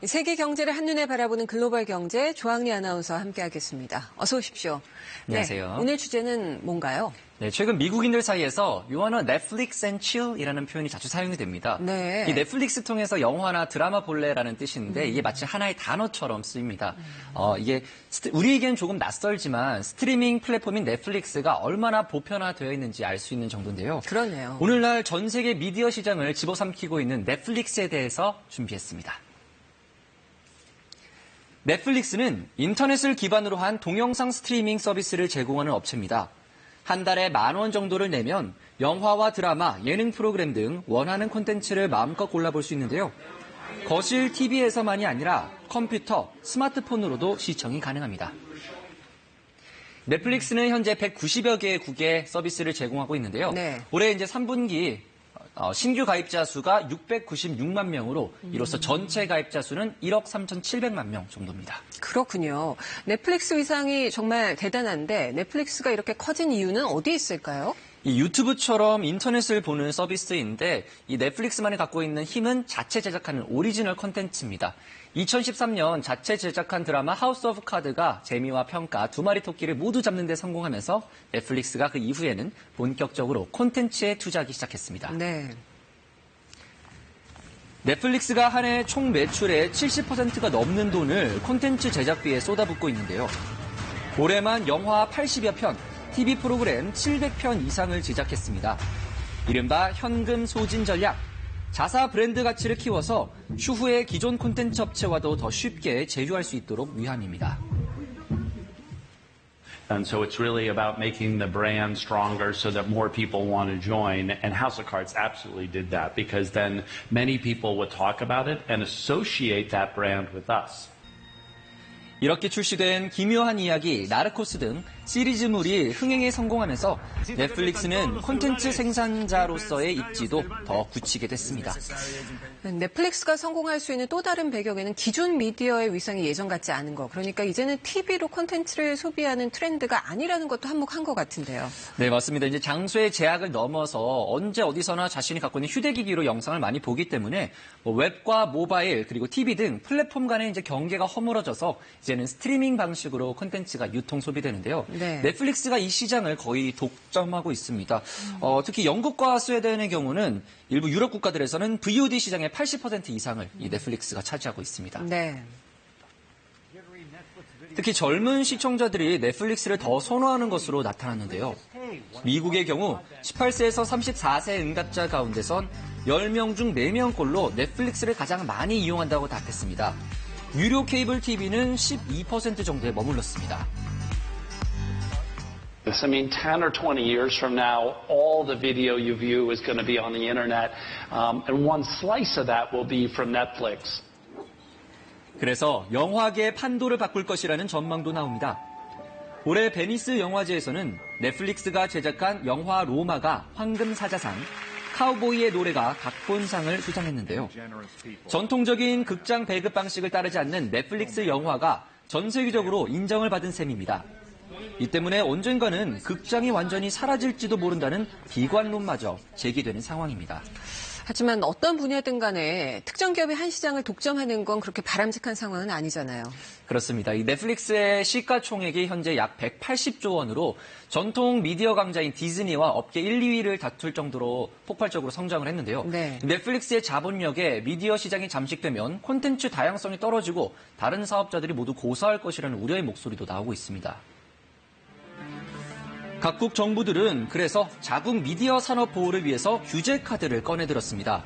세계 경제를 한눈에 바라보는 글로벌 경제 조항리 아나운서와 함께하겠습니다. 어서 오십시오. 안녕하세요. 네, 오늘 주제는 뭔가요? 네, 최근 미국인들 사이에서 You wanna Netflix and chill이라는 표현이 자주 사용이 됩니다. 네. 이 넷플릭스 통해서 영화나 드라마 볼래라는 뜻인데 이게 마치 하나의 단어처럼 쓰입니다. 이게 우리에겐 조금 낯설지만 스트리밍 플랫폼인 넷플릭스가 얼마나 보편화되어 있는지 알 수 있는 정도인데요. 그러네요. 오늘날 전 세계 미디어 시장을 집어삼키고 있는 넷플릭스에 대해서 준비했습니다. 넷플릭스는 인터넷을 기반으로 한 동영상 스트리밍 서비스를 제공하는 업체입니다. 한 달에 10,000원 정도를 내면 영화와 드라마, 예능 프로그램 등 원하는 콘텐츠를 마음껏 골라볼 수 있는데요. 거실 TV에서만이 아니라 컴퓨터, 스마트폰으로도 시청이 가능합니다. 넷플릭스는 현재 190여 개의 국에 서비스를 제공하고 있는데요. 네. 올해 이제 3분기 신규 가입자 수가 696만 명으로 이로써 전체 가입자 수는 1억 3,700만 명 정도입니다. 그렇군요. 넷플릭스 위상이 정말 대단한데 넷플릭스가 이렇게 커진 이유는 어디에 있을까요? 이 유튜브처럼 인터넷을 보는 서비스인데 이 넷플릭스만이 갖고 있는 힘은 자체 제작하는 오리지널 콘텐츠입니다. 2013년 자체 제작한 드라마 하우스 오브 카드가 재미와 평가 두 마리 토끼를 모두 잡는 데 성공하면서 넷플릭스가 그 이후에는 본격적으로 콘텐츠에 투자하기 시작했습니다. 네. 넷플릭스가 한 해 총 매출의 70%가 넘는 돈을 콘텐츠 제작비에 쏟아붓고 있는데요. 올해만 영화 80여 편, TV 프로그램 700편 이상을 제작했습니다. 이른바 현금 소진 전략, 자사 브랜드 가치를 키워서 추후에 기존 콘텐츠 업체와도 더 쉽게 제휴할 수 있도록 위함입니다. And so it's really about making the brand stronger so that more people want to join. And House of Cards absolutely did that because then many people would talk about it and associate that brand with us. 이렇게 출시된 기묘한 이야기, 나르코스 등 시리즈물이 흥행에 성공하면서 넷플릭스는 콘텐츠 생산자로서의 입지도 더 굳히게 됐습니다. 넷플릭스가 성공할 수 있는 또 다른 배경에는 기존 미디어의 위상이 예전 같지 않은 거. 그러니까 이제는 TV로 콘텐츠를 소비하는 트렌드가 아니라는 것도 한몫한 것 같은데요. 네, 맞습니다. 이제 장소의 제약을 넘어서 언제 어디서나 자신이 갖고 있는 휴대기기로 영상을 많이 보기 때문에 웹과 모바일 그리고 TV 등 플랫폼 간의 이제 경계가 허물어져서 이제는 스트리밍 방식으로 콘텐츠가 유통 소비되는데요. 네. 넷플릭스가 이 시장을 거의 독점하고 있습니다. 특히 영국과 스웨덴의 경우는 일부 유럽 국가들에서는 VOD 시장의 80% 이상을 이 넷플릭스가 차지하고 있습니다. 네. 특히 젊은 시청자들이 넷플릭스를 더 선호하는 것으로 나타났는데요. 미국의 경우 18세에서 34세 응답자 가운데선 10명 중 4명꼴로 넷플릭스를 가장 많이 이용한다고 답했습니다. 유료 케이블 TV는 12% 정도에 머물렀습니다. I mean, 10 or 20 years from now, all the video you view is going to be on the internet, and one slice of that will be from Netflix. 그래서 영화계의 판도를 바꿀 것이라는 전망도 나옵니다. 올해 베니스 영화제에서는 넷플릭스가 제작한 영화 로마가 황금사자상, 카우보이의 노래가 각본상을 수상했는데요. 전통적인 극장 배급 방식을 따르지 않는 넷플릭스 영화가 전 세계적으로 인정을 받은 셈입니다. 이 때문에 언젠가는 극장이 완전히 사라질지도 모른다는 비관론마저 제기되는 상황입니다. 하지만 어떤 분야든 간에 특정 기업이 한 시장을 독점하는 건 그렇게 바람직한 상황은 아니잖아요. 그렇습니다. 이 넷플릭스의 시가총액이 현재 약 180조 원으로 전통 미디어 강자인 디즈니와 업계 1, 2위를 다툴 정도로 폭발적으로 성장을 했는데요. 네. 넷플릭스의 자본력에 미디어 시장이 잠식되면 콘텐츠 다양성이 떨어지고 다른 사업자들이 모두 고사할 것이라는 우려의 목소리도 나오고 있습니다. 각국 정부들은 그래서 자국 미디어 산업 보호를 위해서 규제 카드를 꺼내들었습니다.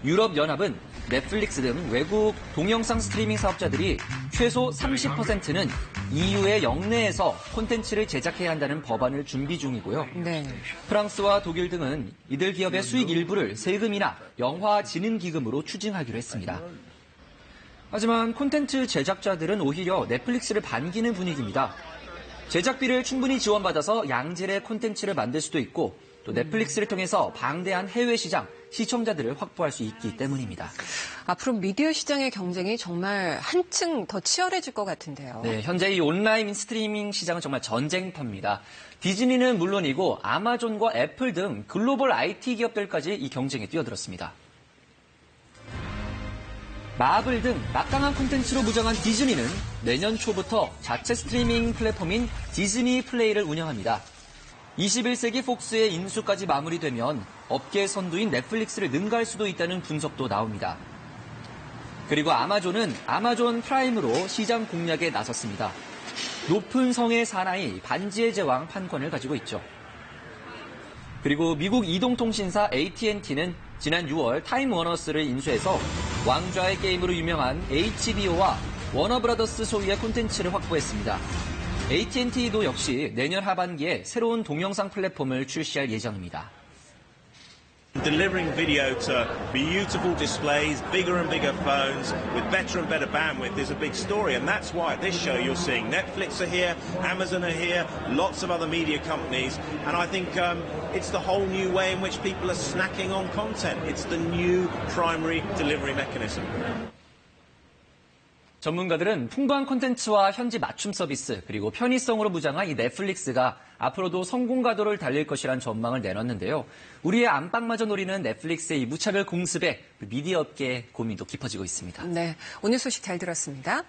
유럽연합은 넷플릭스 등 외국 동영상 스트리밍 사업자들이 최소 30%는 EU의 영내에서 콘텐츠를 제작해야 한다는 법안을 준비 중이고요. 네. 프랑스와 독일 등은 이들 기업의 수익 일부를 세금이나 영화진흥기금으로 추징하기로 했습니다. 하지만 콘텐츠 제작자들은 오히려 넷플릭스를 반기는 분위기입니다. 제작비를 충분히 지원받아서 양질의 콘텐츠를 만들 수도 있고 또 넷플릭스를 통해서 방대한 해외 시장, 시청자들을 확보할 수 있기 때문입니다. 앞으로 미디어 시장의 경쟁이 정말 한층 더 치열해질 것 같은데요. 네, 현재 이 온라인 스트리밍 시장은 정말 전쟁터입니다. 디즈니는 물론이고 아마존과 애플 등 글로벌 IT 기업들까지 이 경쟁에 뛰어들었습니다. 마블 등 막강한 콘텐츠로 무장한 디즈니는 내년 초부터 자체 스트리밍 플랫폼인 디즈니 플레이를 운영합니다. 21세기 폭스의 인수까지 마무리되면 업계 선두인 넷플릭스를 능가할 수도 있다는 분석도 나옵니다. 그리고 아마존은 아마존 프라임으로 시장 공략에 나섰습니다. 높은 성의 사나이 반지의 제왕 판권을 가지고 있죠. 그리고 미국 이동통신사 AT&T는 지난 6월 타임워너스를 인수해서 왕좌의 게임으로 유명한 HBO와 워너브라더스 소유의 콘텐츠를 확보했습니다. AT&T도 역시 내년 하반기에 새로운 동영상 플랫폼을 출시할 예정입니다. Delivering video to beautiful displays, bigger and bigger phones with better and better bandwidth is a big story, and that's why at this show you're seeing Netflix are here, Amazon are here, lots of other media companies, and I think it's the whole new way in which people are snacking on content. It's the new primary delivery mechanism. 전문가들은 풍부한 콘텐츠와 현지 맞춤 서비스 그리고 편의성으로 무장한 이 넷플릭스가 앞으로도 성공 가도를 달릴 것이란 전망을 내놨는데요. 우리의 안방마저 노리는 넷플릭스의 이 무차별 공습에 미디어 업계의 고민도 깊어지고 있습니다. 네, 오늘 소식 잘 들었습니다.